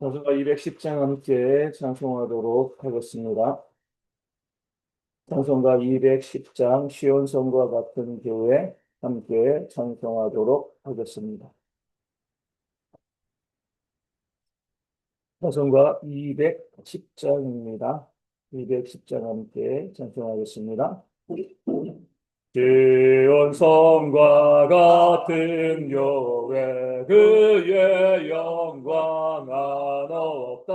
찬송가 210장 함께 찬송하도록 하겠습니다. 찬송가 210장 시온성과 같은 교회 함께 찬송하도록 하겠습니다. 찬송가 210장입니다. 210장 함께 찬송하겠습니다. 시온성과 같은 교회 그의 영광 한없다.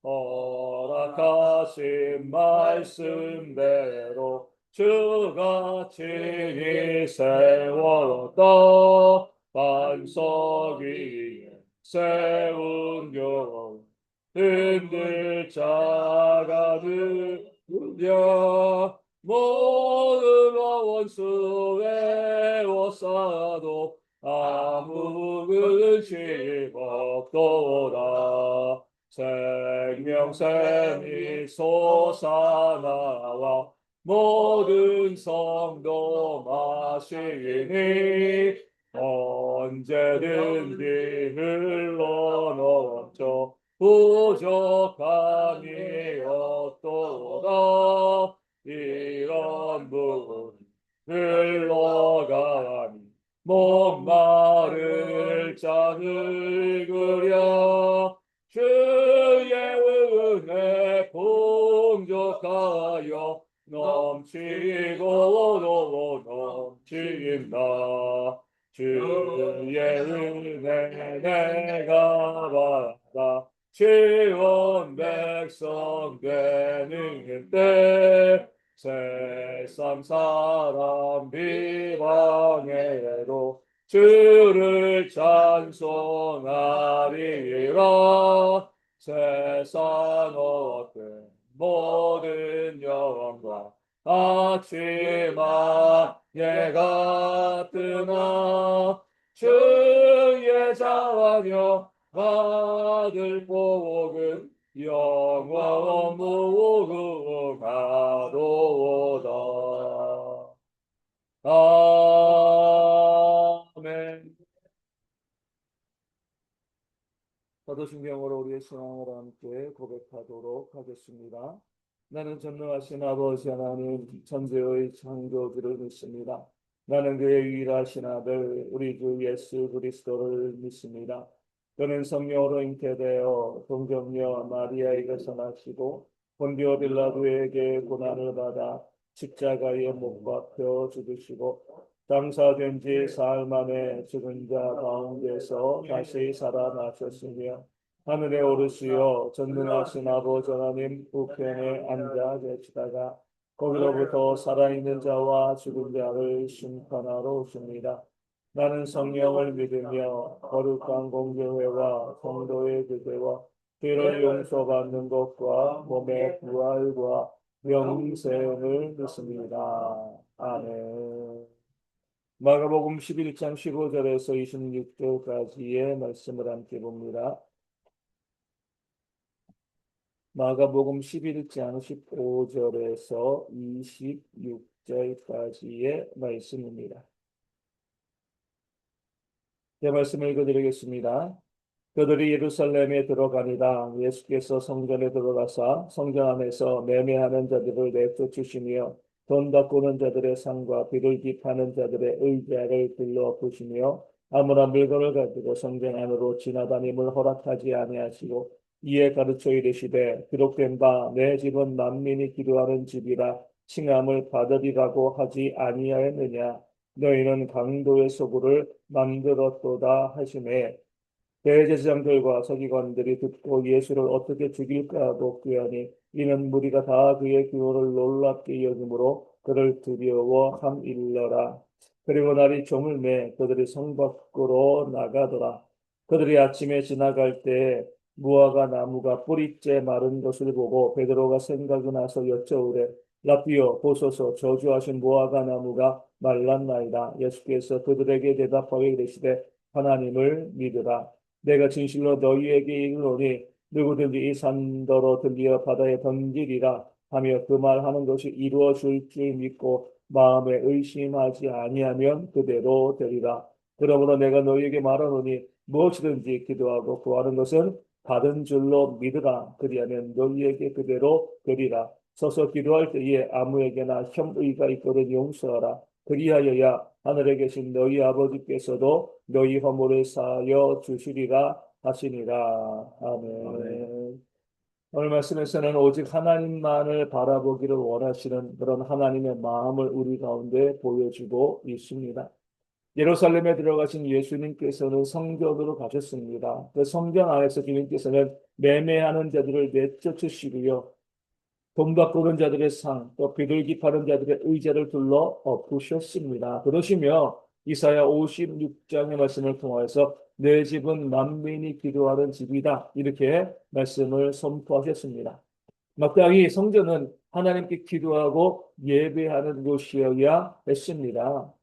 허락하신 말씀대로 주가 친히 세웠다. 반석 위에 세운 교회 흔들 자가 누려 모든 원수 외워싸도 아무 근심 없도다. 생명샘이 솟아나와 모든 성도 마시니 언제든지 흘러넘쳐 부족함이 없도다. 이런 분 흘러가니 목마를 잔을 그려 주의 은혜 풍족하여 넘치고 넘친다. 주의 은혜 내가 받아 지원 백성 되는 때 세상 사람 비방해도 주를 찬송하리라. 세상 어떤 모든 영광 아침하게 같으나 주의 자녀 받을 복은 영원 무궁하도다. 아멘. 사도신경으로 우리의 신앙을 함께 고백하도록 하겠습니다. 나는 전능하신 아버지 하나님 천지의 창조주를 믿습니다. 나는 그의 유일하신 아들 우리 주 예수 그리스도를 믿습니다. 그는 성령으로 잉태되어 동정녀 마리아에게서 나시고 본디오 빌라도에게 고난을 받아 십자가에 못 박혀 죽으시고 장사된 지 사흘 만에 죽은 자 가운데서 다시 살아나셨으며 하늘에 오르시어 전능하신 아버지 하나님 우편에 앉아 계시다가 거기로부터 살아있는 자와 죽은 자를 심판하러 오십니다. 나는 성령을 믿으며 거룩한 공교회와 성도의 교제와 죄를 용서받는 것과 몸의 부활과 영생을 믿습니다. 아멘. 마가복음 11장 15절에서 26절까지의 말씀을 함께 봅니다. 마가복음 11장 15절에서 26절까지의 말씀입니다. 제 말씀을 읽어드리겠습니다. 그들이 예루살렘에 들어가니라. 예수께서 성전에 들어가사 성전 안에서 매매하는 자들을 내쫓으시며 돈 바꾸는 자들의 상과 비둘기 파는 자들의 의자를 들러부시며 아무나 물건을 가지고 성전 안으로 지나다님을 허락하지 아니하시고 이에 가르쳐 이르시되 기록된 바 내 집은 만민이 기도하는 집이라 칭함을 받으리라고 하지 아니하였느냐. 너희는 강도의 소굴을 만들었도다 하시매 대제사장들과 서기관들이 듣고 예수를 어떻게 죽일까 하고 꾀하니 이는 무리가 다 그의 기호를 놀랍게 여김으로 그를 두려워함일러라. 그리고 날이 저물매 그들이 성 밖으로 나가더라. 그들이 아침에 지나갈 때 무화과 나무가 뿌리째 마른 것을 보고 베드로가 생각이 나서 여쭤오되 라삐어 보소서 저주하신 무화과 나무가 말랐나이다. 예수께서 그들에게 대답하여 이르시되 하나님을 믿으라. 내가 진실로 너희에게 이르노니 누구든지 이 산더러 들리어 바다에 던지리라 하며 그 말하는 것이 이루어질 줄 믿고 마음에 의심하지 아니하면 그대로 되리라. 그러므로 내가 너희에게 말하노니 무엇이든지 기도하고 구하는 것은 받은 줄로 믿으라. 그리하면 너희에게 그대로 되리라. 서서 기도할 때에 아무에게나 혐의가 있거든 용서하라. 그리하여야 하늘에 계신 너희 아버지께서도 너희 허물을 사하여 주시리라 하시니라. 아멘. 오늘 말씀에서는 오직 하나님만을 바라보기를 원하시는 그런 하나님의 마음을 우리 가운데 보여주고 있습니다. 예루살렘에 들어가신 예수님께서는 성전으로 가셨습니다. 그 성전 안에서 주님께서는 매매하는 자들을 내쫓으시고요. 돈 바꾸는 자들의 상, 또 비둘기 파는 자들의 의자를 둘러 엎으셨습니다. 그러시며 이사야 56장의 말씀을 통하여서 내 집은 만민이 기도하는 집이다. 이렇게 말씀을 선포하셨습니다. 마땅히 성전은 하나님께 기도하고 예배하는 곳이어야 했습니다.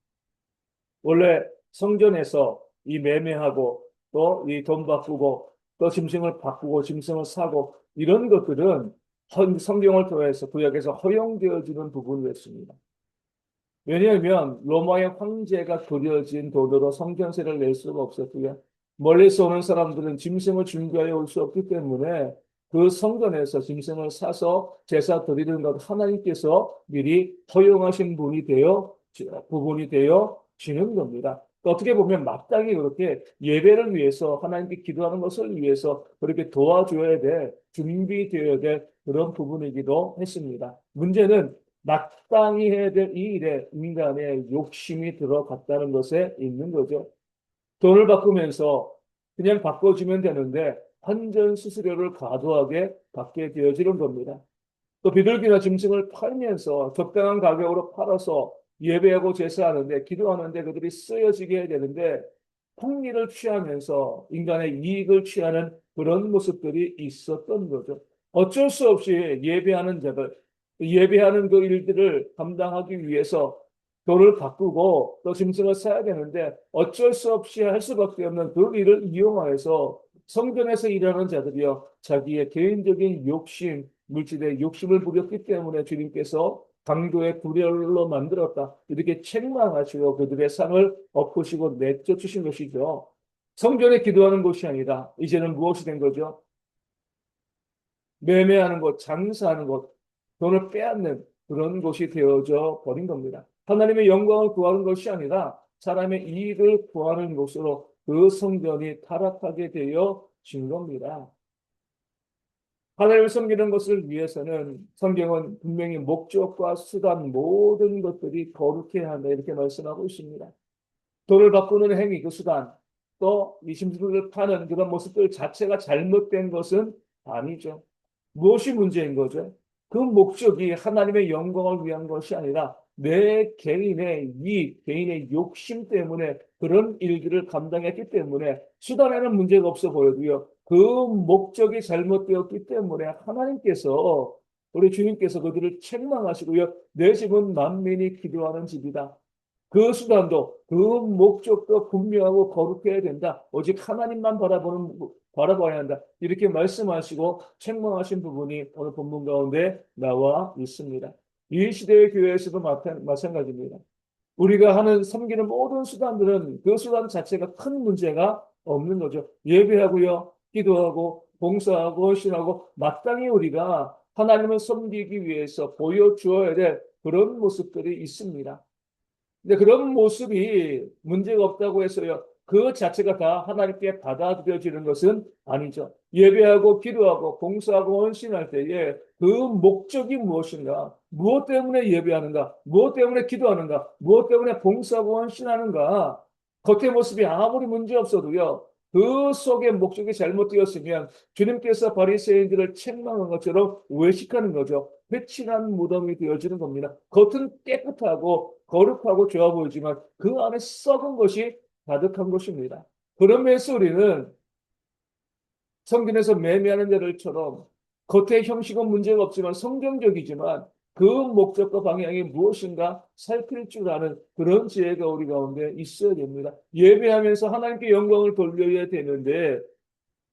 원래 성전에서 이 매매하고 또 이 돈 바꾸고 또 짐승을 바꾸고 짐승을 사고 이런 것들은 성경을 통해서 구약에서 허용되어지는 부분이었습니다. 왜냐하면 로마의 황제가 그려진 돈으로 성전세를 낼 수가 없었고요. 멀리서 오는 사람들은 짐승을 준비하여 올 수 없기 때문에 그 성전에서 짐승을 사서 제사 드리는 것 하나님께서 미리 허용하신 부분이 되어 지는 겁니다. 어떻게 보면 마땅히 그렇게 예배를 위해서 하나님께 기도하는 것을 위해서 그렇게 도와줘야 돼, 준비되어야 될 그런 부분이기도 했습니다. 문제는 마땅히 해야 될 이 일에 인간의 욕심이 들어갔다는 것에 있는 거죠. 돈을 바꾸면서 그냥 바꿔주면 되는데 환전 수수료를 과도하게 받게 되어지는 겁니다. 또 비둘기나 짐승을 팔면서 적당한 가격으로 팔아서 예배하고 제사하는데 기도하는데 그들이 쓰여지게 해야 되는데 폭리를 취하면서 인간의 이익을 취하는 그런 모습들이 있었던 거죠. 어쩔 수 없이 예배하는 자들, 예배하는 그 일들을 감당하기 위해서 돈을 바꾸고 또 짐승을 사야 되는데 어쩔 수 없이 할 수밖에 없는 그 일을 이용하여서 성전에서 일하는 자들이요 자기의 개인적인 욕심, 물질의 욕심을 부렸기 때문에 주님께서 강도의 불혈로 만들었다. 이렇게 책망하시고 그들의 상을 엎으시고 내쫓으신 것이죠. 성전에 기도하는 곳이 아니라 이제는 무엇이 된 거죠? 매매하는 곳, 장사하는 곳, 돈을 빼앗는 그런 곳이 되어져 버린 겁니다. 하나님의 영광을 구하는 것이 아니라 사람의 이익을 구하는 곳으로 그 성전이 타락하게 되어진 겁니다. 하나님을 섬기는 것을 위해서는 성경은 분명히 목적과 수단 모든 것들이 거룩해야 한다 이렇게 말씀하고 있습니다. 돈을 바꾸는 행위 그 수단 또 이 짐승을 파는 그런 모습들 자체가 잘못된 것은 아니죠. 무엇이 문제인 거죠? 그 목적이 하나님의 영광을 위한 것이 아니라 내 개인의 이익, 개인의 욕심 때문에 그런 일들을 감당했기 때문에 수단에는 문제가 없어 보여도요. 그 목적이 잘못되었기 때문에 하나님께서 우리 주님께서 그들을 책망하시고요. 내 집은 만민이 기도하는 집이다. 그 수단도 그 목적도 분명하고 거룩해야 된다. 오직 하나님만 바라봐야 한다. 이렇게 말씀하시고 책망하신 부분이 오늘 본문 가운데 나와 있습니다. 이 시대의 교회에서도 마찬가지입니다. 우리가 하는 섬기는 모든 수단들은 그 수단 자체가 큰 문제가 없는 거죠. 예배하고요, 기도하고, 봉사하고, 신하고, 마땅히 우리가 하나님을 섬기기 위해서 보여주어야 될 그런 모습들이 있습니다. 근데 그런 모습이 문제가 없다고 해서요. 그 자체가 다 하나님께 받아들여지는 것은 아니죠. 예배하고 기도하고 봉사하고 헌신할 때에 그 목적이 무엇인가? 무엇 때문에 예배하는가? 무엇 때문에 기도하는가? 무엇 때문에 봉사하고 헌신하는가? 겉의 모습이 아무리 문제 없어도요. 그 속에 목적이 잘못되었으면 주님께서 바리새인들을 책망한 것처럼 외식하는 거죠. 회칠한 무덤이 되어지는 겁니다. 겉은 깨끗하고 거룩하고 좋아 보이지만 그 안에 썩은 것이 가득한 것입니다. 그런 면에서 우리는 성전에서 매매하는 자들처럼 겉의 형식은 문제가 없지만 성경적이지만 그 목적과 방향이 무엇인가 살필 줄 아는 그런 지혜가 우리 가운데 있어야 됩니다. 예배하면서 하나님께 영광을 돌려야 되는데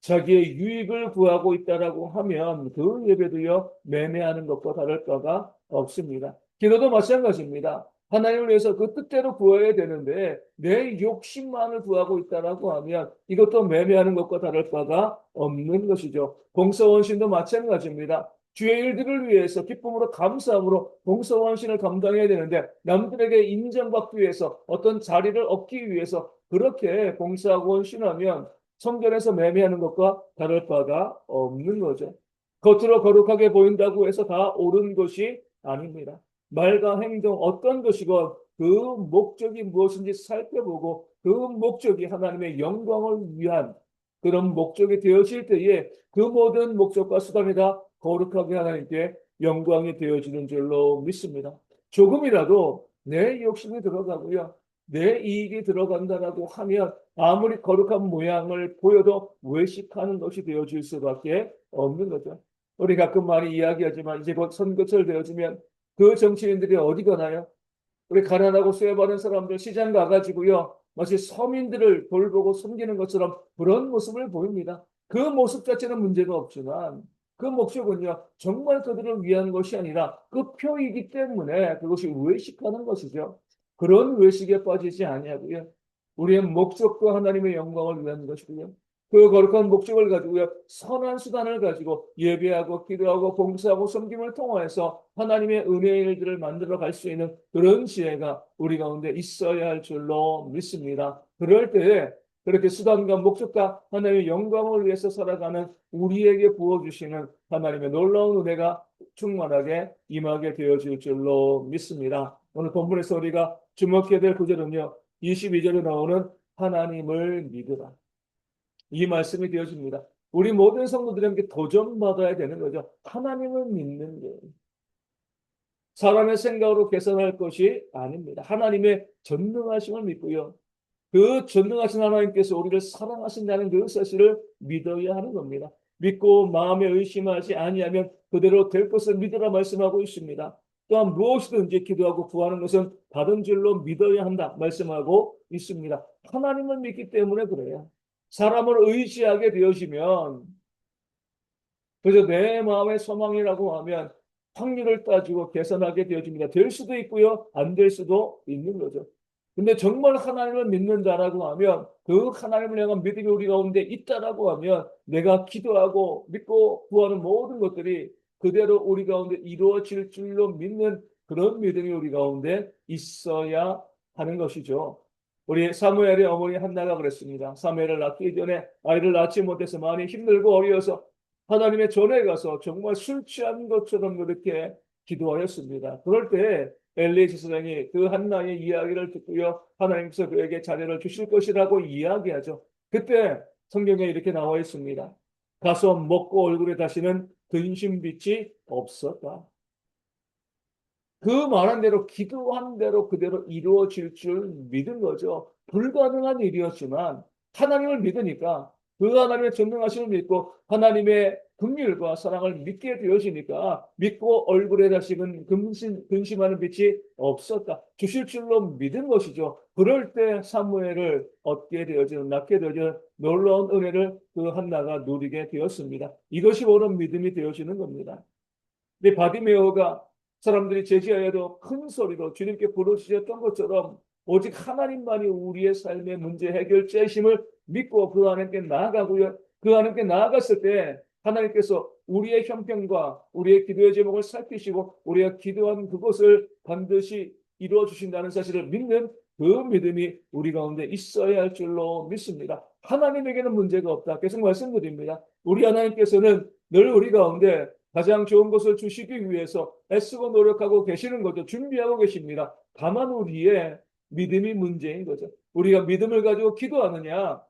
자기의 유익을 구하고 있다라고 하면 그 예배도요 매매하는 것과 다를 바가 없습니다. 기도도 마찬가지입니다. 하나님을 위해서 그 뜻대로 구해야 되는데 내 욕심만을 구하고 있다라고 하면 이것도 매매하는 것과 다를 바가 없는 것이죠. 봉사원신도 마찬가지입니다. 주의 일들을 위해서 기쁨으로 감사함으로 봉사원신을 감당해야 되는데 남들에게 인정받기 위해서 어떤 자리를 얻기 위해서 그렇게 봉사하고 헌신하면 성전에서 매매하는 것과 다를 바가 없는 거죠. 겉으로 거룩하게 보인다고 해서 다 옳은 것이 아닙니다. 말과 행동 어떤 것이건 그 목적이 무엇인지 살펴보고 그 목적이 하나님의 영광을 위한 그런 목적이 되어질 때에 그 모든 목적과 수단이 다 거룩하게 하나님께 영광이 되어지는 줄로 믿습니다. 조금이라도 내 욕심이 들어가고요. 내 이익이 들어간다라고 하면 아무리 거룩한 모양을 보여도 외식하는 것이 되어질 수밖에 없는 거죠. 우리 가끔 많이 이야기하지만 이제 곧 선거철 되어지면 그 정치인들이 어디 가나요? 우리 가난하고 수혜받은 사람들 시장 가가지고요. 마치 서민들을 돌보고 섬기는 것처럼 그런 모습을 보입니다. 그 모습 자체는 문제가 없지만 그 목적은요. 정말 그들을 위한 것이 아니라 그 표이기 때문에 그것이 외식하는 것이죠. 그런 외식에 빠지지 아니하고요. 우리의 목적과 하나님의 영광을 위한 것이고요. 그 거룩한 목적을 가지고요. 선한 수단을 가지고 예배하고 기도하고 봉사하고 섬김을 통해서 하나님의 은혜의 일들을 만들어 갈 수 있는 그런 지혜가 우리 가운데 있어야 할 줄로 믿습니다. 그럴 때에 그렇게 수단과 목적과 하나님의 영광을 위해서 살아가는 우리에게 부어주시는 하나님의 놀라운 은혜가 충만하게 임하게 되어질 줄로 믿습니다. 오늘 본문에서 우리가 주목해야 될 구절은요. 22절에 나오는 하나님을 믿으라. 이 말씀이 되어집니다. 우리 모든 성도들에게 도전받아야 되는 거죠. 하나님을 믿는 게 사람의 생각으로 계산할 것이 아닙니다. 하나님의 전능하심을 믿고요. 그 전능하신 하나님께서 우리를 사랑하신다는 그 사실을 믿어야 하는 겁니다. 믿고 마음에 의심하지 아니하면 그대로 될 것을 믿으라 말씀하고 있습니다. 또한 무엇이든지 기도하고 구하는 것은 받은 줄로 믿어야 한다 말씀하고 있습니다. 하나님을 믿기 때문에 그래요. 사람을 의지하게 되어지면 그저 내 마음의 소망이라고 하면 확률을 따지고 계산하게 되어집니다. 될 수도 있고요. 안 될 수도 있는 거죠. 근데 정말 하나님을 믿는다라고 하면 그 하나님을 향한 믿음이 우리 가운데 있다라고 하면 내가 기도하고 믿고 구하는 모든 것들이 그대로 우리 가운데 이루어질 줄로 믿는 그런 믿음이 우리 가운데 있어야 하는 것이죠. 우리 사무엘의 어머니 한나가 그랬습니다. 사무엘을 낳기 전에 아이를 낳지 못해서 많이 힘들고 어려워서 하나님의 전에 가서 정말 술 취한 것처럼 그렇게 기도하였습니다. 그럴 때 엘리 지사장이 그 한나의 이야기를 듣고요. 하나님께서 그에게 자녀를 주실 것이라고 이야기하죠. 그때 성경에 이렇게 나와 있습니다. 가서 먹고 얼굴에 다시는 근심빛이 없었다. 그 말한 대로 기도한 대로 그대로 이루어질 줄 믿은 거죠. 불가능한 일이었지만 하나님을 믿으니까 그 하나님의 전능하심을 믿고 하나님의 긍휼과 사랑을 믿게 되어지니까 믿고 얼굴에 다시금 근심하는 빛이 없었다. 주실 줄로 믿은 것이죠. 그럴 때 사무엘을 얻게 되어지는 낳게 되어지는 놀라운 은혜를 그 한나가 누리게 되었습니다. 이것이 옳은 믿음이 되어지는 겁니다. 근데 바디메오가 사람들이 제지하여도 큰 소리로 주님께 부르짖었던 것처럼 오직 하나님만이 우리의 삶의 문제 해결자이심을 믿고 그 하나님께 나아가고요. 그 하나님께 나아갔을 때 하나님께서 우리의 형편과 우리의 기도의 제목을 살피시고 우리가 기도한 그것을 반드시 이루어 주신다는 사실을 믿는 그 믿음이 우리 가운데 있어야 할 줄로 믿습니다. 하나님에게는 문제가 없다. 계속 말씀드립니다. 우리 하나님께서는 늘 우리 가운데 가장 좋은 것을 주시기 위해서 애쓰고 노력하고 계시는 거죠. 준비하고 계십니다. 다만 우리의 믿음이 문제인 거죠. 우리가 믿음을 가지고 기도하느냐,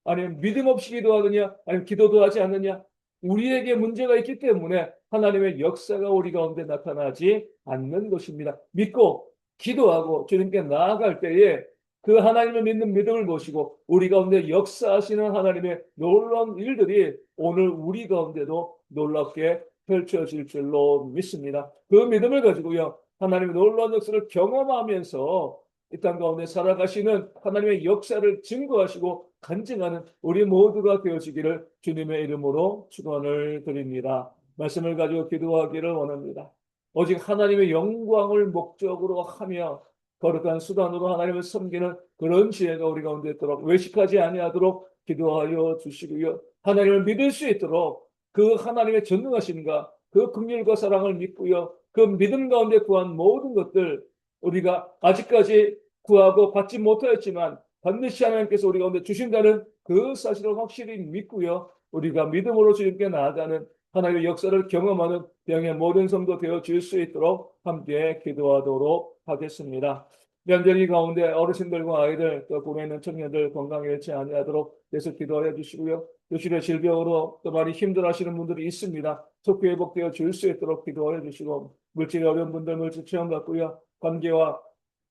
아니면 믿음 없이 기도하느냐, 아니면 기도도 하지 않느냐. 우리에게 문제가 있기 때문에 하나님의 역사가 우리 가운데 나타나지 않는 것입니다. 믿고 기도하고 주님께 나아갈 때에 그 하나님을 믿는 믿음을 모시고 우리 가운데 역사하시는 하나님의 놀라운 일들이 오늘 우리 가운데도 놀랍게 펼쳐질 줄로 믿습니다. 그 믿음을 가지고요. 하나님의 놀라운 역사를 경험하면서 이 땅 가운데 살아가시는 하나님의 역사를 증거하시고 간증하는 우리 모두가 되어지기를 주님의 이름으로 축원을 드립니다. 말씀을 가지고 기도하기를 원합니다. 오직 하나님의 영광을 목적으로 하며 거룩한 수단으로 하나님을 섬기는 그런 지혜가 우리 가운데 있도록 외식하지 아니하도록 기도하여 주시고요. 하나님을 믿을 수 있도록 그 하나님의 전능하심과 그 긍휼과 사랑을 믿고요. 그 믿음 가운데 구한 모든 것들 우리가 아직까지 구하고 받지 못하였지만 반드시 하나님께서 우리 가운데 주신다는 그 사실을 확실히 믿고요. 우리가 믿음으로 주님께 나아가는 하나님의 역사를 경험하는 병의 모든 성도 되어 줄 수 있도록 함께 기도하도록 하겠습니다. 면전이 가운데 어르신들과 아이들 또 군에 있는 청년들 건강에 잃지 아니하도록 계속 기도하여 주시고요. 교실의 질병으로 또 많이 힘들어하시는 분들이 있습니다. 속히 회복되어 줄 수 있도록 기도하여 주시고 물질이 어려운 분들 물질 체험 받고요. 관계와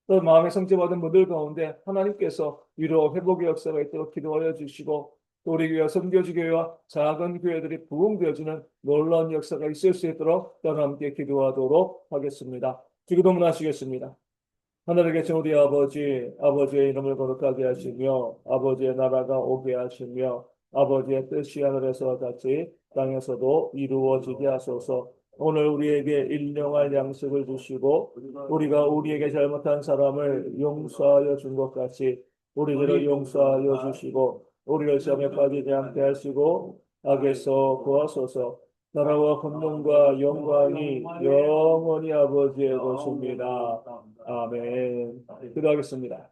또 마음의 상처받은 분들 가운데 하나님께서 위로 회복의 역사가 있도록 기도하여 주시고 또 우리 교회 선교지교회와 작은 교회들이 부흥되어지는 놀라운 역사가 있을 수 있도록 따라 함께 기도하도록 하겠습니다. 기도문 하시겠습니다. 하늘에 계신 우리 아버지, 아버지의 이름을 거룩하게 하시며 아버지의 나라가 오게 하시며 아버지의 뜻이 하늘에서와 같이 땅에서도 이루어지게 하소서. 오늘 우리에게 일용할 양식을 주시고 우리가 우리에게 잘못한 사람을 용서하여 준 것 같이 우리들을 용서하여 주시고 우리를 시험에 빠지지 않게 하시고 악에서 구하소서. 나라와 권능과 영광이 영원히 아버지의 것입니다. 아멘. 기도하겠습니다.